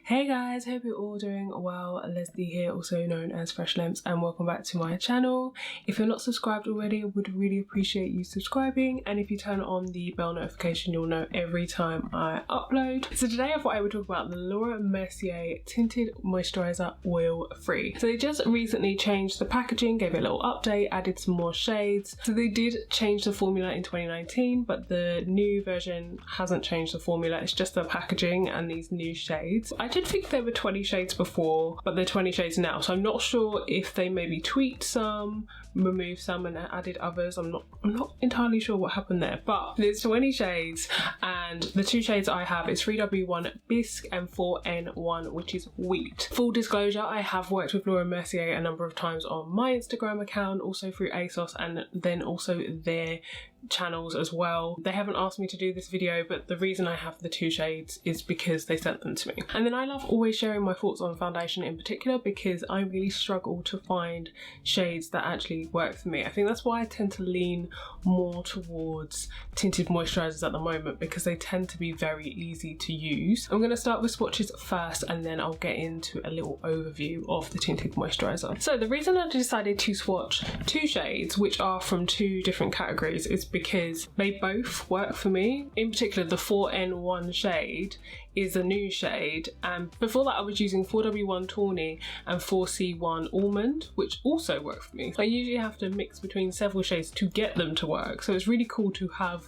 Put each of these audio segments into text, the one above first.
Hey guys, hope you're all doing well. Leslie here, also known as Fresh Lamps, and welcome back to my channel. If you're not subscribed already, I would really appreciate you subscribing, and if you turn on the bell notification, you'll know every time I upload. So today I thought I would talk about the Laura Mercier Tinted Moisturizer Oil Free. So they just recently changed the packaging, gave it a little update, added some more shades. So they did change the formula in 2019, but the new version hasn't changed the formula, it's just the packaging and these new shades. I did think there were 20 shades before, but they're 20 shades now, so I'm not sure if they maybe tweaked some, removed some and added others. I'm not entirely sure what happened there, but there's 20 shades, and the two shades I have is 3W1 Bisque and 4N1, which is Wheat. Full disclosure, I have worked with Laura Mercier a number of times on my Instagram account, also through ASOS, and then also their channels as well. They haven't asked me to do this video, but the reason I have the two shades is because they sent them to me. And then I love always sharing my thoughts on foundation in particular, because I really struggle to find shades that actually work for me. I think that's why I tend to lean more towards tinted moisturizers at the moment, because they tend to be very easy to use. I'm going to start with swatches first, and then I'll get into a little overview of the tinted moisturizer. So the reason I decided to swatch two shades, which are from two different categories, is because they both work for me. In particular, the 4N1 shade is a new shade, and before that I was using 4W1 Tawny and 4C1 Almond, which also work for me. I usually have to mix between several shades to get them to work, so it's really cool to have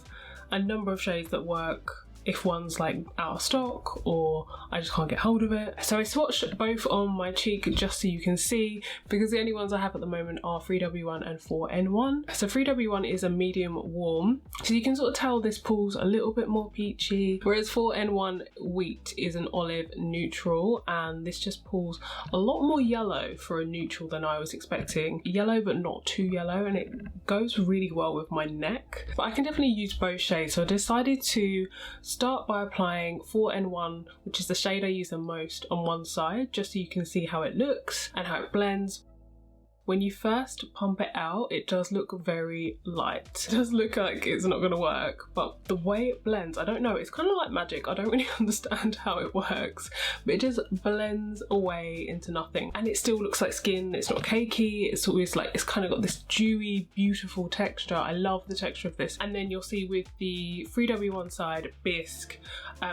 a number of shades that work if one's like out of stock or I just can't get hold of it. So I swatched both on my cheek just so you can see, because the only ones I have at the moment are 3W1 and 4N1. So 3W1 is a medium warm, so you can sort of tell this pulls a little bit more peachy, whereas 4N1 Wheat is an olive neutral, and this just pulls a lot more yellow for a neutral than I was expecting. Yellow but not too yellow, and it goes really well with my neck. But I can definitely use both shades, so I decided to start by applying 4N1, which is the shade I use the most, on one side, just so you can see how it looks and how it blends. When you first pump it out, it does look very light. It does look like it's not gonna work, but the way it blends, I don't know, it's kind of like magic. I don't really understand how it works, but it just blends away into nothing. And it still looks like skin, it's not cakey, it's always like, it's kind of got this dewy, beautiful texture. I love the texture of this. And then you'll see with the 3W1 side, Bisque,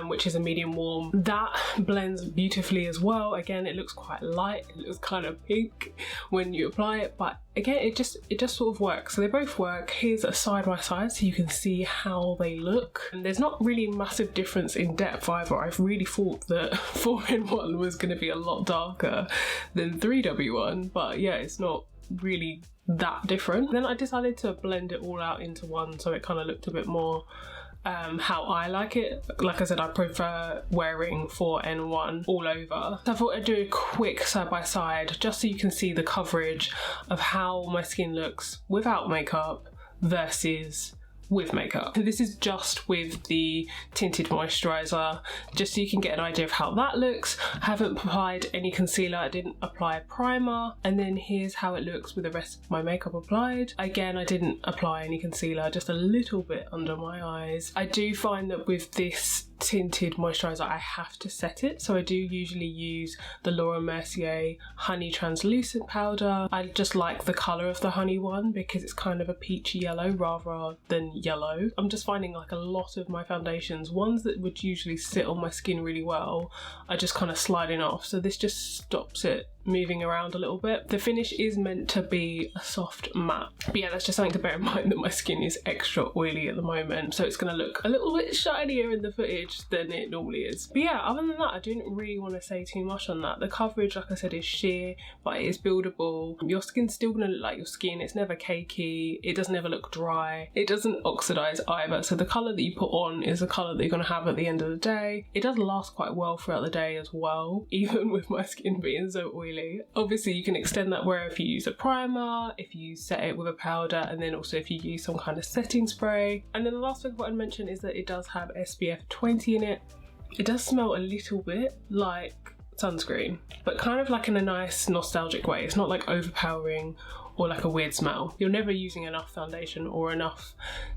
which is a medium warm, that blends beautifully as well. Again, it looks quite light, it looks kind of pink when you apply it, but again it just sort of works. So they both work. Here's a side by side so you can see how they look, and there's not really massive difference in depth either. I really thought that 4N1 was going to be a lot darker than 3W1, but yeah, it's not really that different. Then I decided to blend it all out into one, so it kind of looked a bit more how I like it. Like I said, I prefer wearing 4N1 all over. So I thought I'd do a quick side by side just so you can see the coverage of how my skin looks without makeup versus with makeup. This is just with the tinted moisturizer, just so you can get an idea of how that looks. I haven't applied any concealer, I didn't apply a primer, and then here's how it looks with the rest of my makeup applied. Again, I didn't apply any concealer, just a little bit under my eyes. I do find that with this tinted moisturizer I have to set it, so I do usually use the Laura Mercier honey translucent powder. I just like the colour of the honey one because it's kind of a peachy yellow rather than yellow. I'm just finding like a lot of my foundations, ones that would usually sit on my skin really well, are just kind of sliding off, so this just stops it moving around a little bit. The finish is meant to be a soft matte, but yeah, that's just something to bear in mind, that my skin is extra oily at the moment, so it's going to look a little bit shinier in the footage than it normally is. But yeah, other than that, I didn't really want to say too much on that. The coverage, like I said, is sheer, but it is buildable. Your skin's still going to look like your skin. It's never cakey, it doesn't ever look dry, it doesn't oxidize either, so the colour that you put on is the colour that you're going to have at the end of the day. It does last quite well throughout the day as well, even with my skin being so oily. Obviously you can extend that where if you use a primer, if you set it with a powder, and then also if you use some kind of setting spray. And then the last thing I want to mention is that it does have SPF 20 in it. It does smell a little bit like sunscreen, but kind of like in a nice nostalgic way. It's not like overpowering or like a weird smell. You're never using enough foundation or enough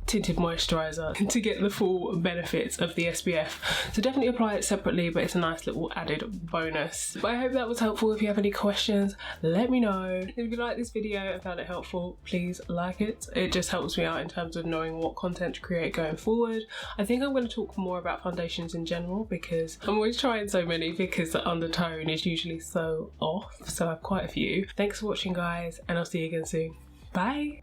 tinted moisturizer to get the full benefits of the SPF. So definitely apply it separately, but it's a nice little added bonus. But I hope that was helpful. If you have any questions, let me know. If you like this video and found it helpful, please like it. It just helps me out in terms of knowing what content to create going forward. I think I'm going to talk more about foundations in general because I'm always trying so many because the undertone is usually so off. So I have quite a few. Thanks for watching, guys, and I'll see you again soon. Bye!